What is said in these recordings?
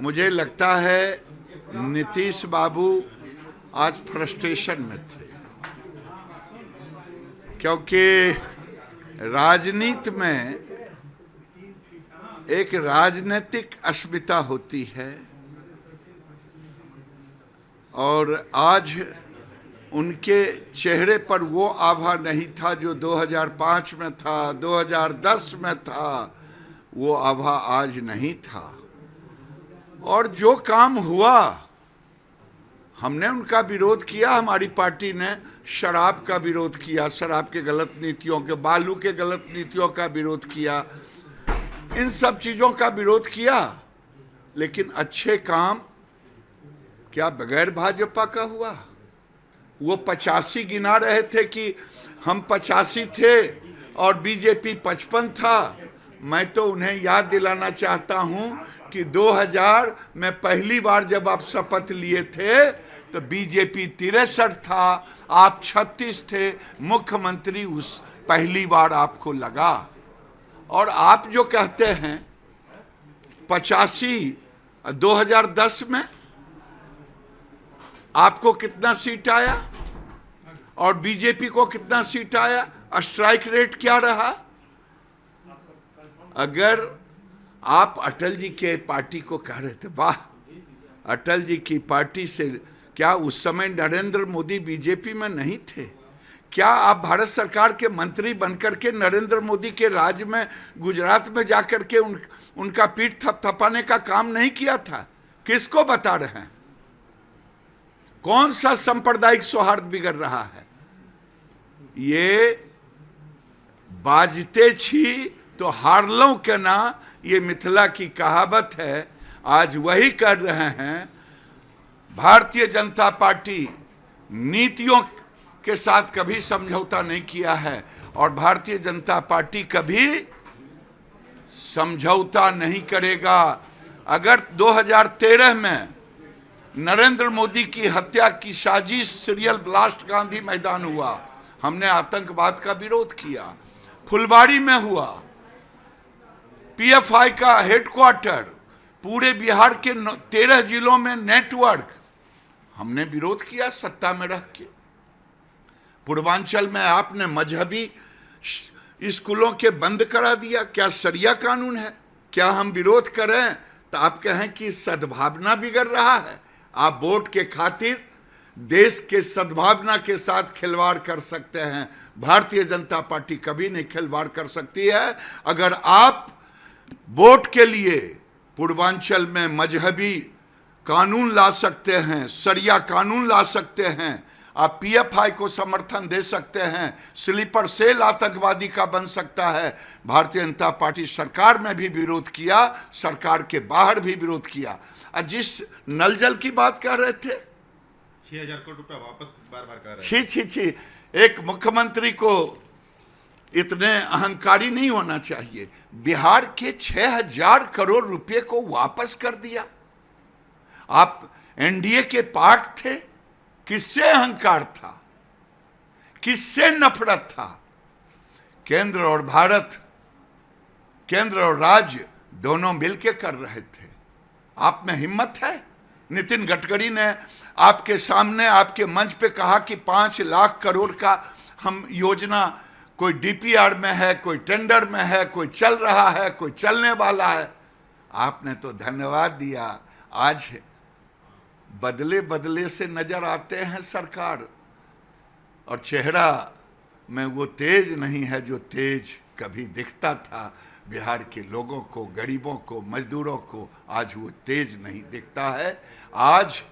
मुझे लगता है नीतीश बाबू आज फ्रस्ट्रेशन में थे, क्योंकि राजनीति में एक राजनीतिक अस्मिता होती है और आज उनके चेहरे पर वो आभा नहीं था जो 2005 में था, 2010 में था, वो आभा आज नहीं था। और जो काम हुआ हमने उनका विरोध किया, हमारी पार्टी ने शराब का विरोध किया, शराब के गलत नीतियों के, बालू के गलत नीतियों का विरोध किया, इन सब चीज़ों का विरोध किया। लेकिन अच्छे काम क्या बगैर भाजपा का हुआ? वो 85 गिना रहे थे कि हम 85 थे और बीजेपी 55 था। मैं तो उन्हें याद दिलाना चाहता हूं कि 2000 में पहली बार जब आप शपथ लिए थे तो बीजेपी 63 था, आप 36 थे, मुख्यमंत्री उस पहली बार आपको लगा। और आप जो कहते हैं 85, 2010 में आपको कितना सीट आया और बीजेपी को कितना सीट आया? स्ट्राइक रेट क्या रहा? अगर आप अटल जी के पार्टी को कह रहे थे वाह, अटल जी की पार्टी से, क्या उस समय नरेंद्र मोदी बीजेपी में नहीं थे? क्या आप भारत सरकार के मंत्री बनकर के नरेंद्र मोदी के राज्य में, गुजरात में जाकर के उनका पीठ थपथपाने का काम नहीं किया था? किसको बता रहे हैं? कौन सा सांप्रदायिक सौहार्द बिगड़ रहा है? ये बाजते छी तो हारलों के ना, ये मिथिला की कहावत है। आज वही कर रहे हैं। भारतीय जनता पार्टी नीतियों के साथ कभी समझौता नहीं किया है और भारतीय जनता पार्टी कभी समझौता नहीं करेगा। अगर 2013 में नरेंद्र मोदी की हत्या की साजिश, सीरियल ब्लास्ट गांधी मैदान हुआ, हमने आतंकवाद का विरोध किया। फुलवाड़ी में हुआ, पीएफआई का हेडक्वार्टर, पूरे बिहार के 13 जिलों में नेटवर्क, हमने विरोध किया सत्ता में रह के। पूर्वांचल में आपने मजहबी स्कूलों के बंद करा दिया। क्या शरिया कानून है? क्या हम विरोध करें तो आप कहें कि सद्भावना बिगड़ रहा है? आप वोट के खातिर देश के सद्भावना के साथ खिलवाड़ कर सकते हैं। भारतीय जनता पार्टी कभी नहीं खिलवाड़ कर सकती है। अगर आप वोट के लिए पूर्वांचल में मजहबी कानून ला सकते हैं, शरिया कानून ला सकते हैं, आप पीएफआई को समर्थन दे सकते हैं, स्लीपर सेल आतंकवादी का बन सकता है। भारतीय जनता पार्टी सरकार में भी विरोध किया, सरकार के बाहर भी विरोध किया। और जिस नल जल की बात कर रहे थे, 6,000 करोड़ रुपया वापस बार-बार कर रहे हैं। छी, एक मुख्यमंत्री को इतने अहंकारी नहीं होना चाहिए। बिहार के 6,000 करोड़ रुपए को वापस कर दिया। आप एनडीए के पार्ट थे, किससे अहंकार था? किससे नफरत था? केंद्र और भारत, केंद्र और राज्य दोनों मिलकर कर रहे थे। आप में हिम्मत है? नितिन गडकरी ने आपके सामने, आपके मंच पे कहा कि 5 लाख करोड़ का हम योजना, कोई डीपीआर में है, कोई टेंडर में है, कोई चल रहा है, कोई चलने वाला है। आपने तो धन्यवाद दिया। आज बदले बदले से नजर आते हैं सरकार, और चेहरा में वो तेज नहीं है जो तेज कभी दिखता था। बिहार के लोगों को, गरीबों को, मजदूरों को आज वो तेज नहीं दिखता है। आज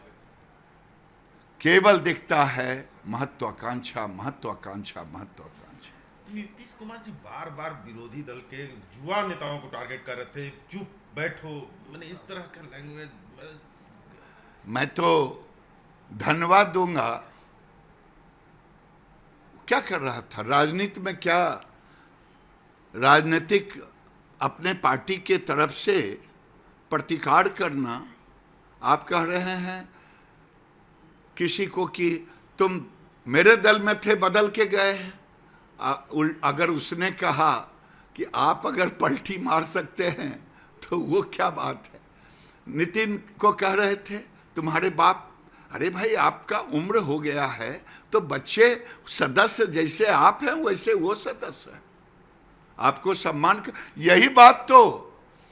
केवल दिखता है महत्वाकांक्षा, महत्वाकांक्षा, महत्वाकांक्षा। नीतीश कुमार जी बार-बार विरोधी दल के युवा नेताओं को टारगेट कर रहे थे, चुप बैठो, मैंने इस तरह का लैंग्वेज। मैं तो धन्यवाद दूंगा। क्या कर रहा था राजनीति में? क्या राजनीतिक अपने पार्टी के तरफ से प्रतिकार करना? आप कह रहे हैं किसी को कि तुम मेरे दल में थे, बदल के गए हैं। अगर उसने कहा कि आप अगर पलटी मार सकते हैं तो वो क्या बात है? नितिन को कह रहे थे तुम्हारे बाप, अरे भाई आपका उम्र हो गया है तो बच्चे सदस्य जैसे आप हैं वैसे वो सदस्य हैं, आपको सम्मान कर। यही बात तो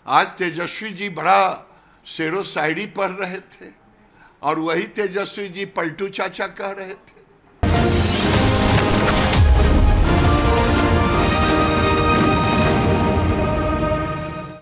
आज तेजस्वी जी बड़ा शेरो शायरी पढ़ रहे थे और वही तेजस्वी जी पलटू चाचा कह रहे थे।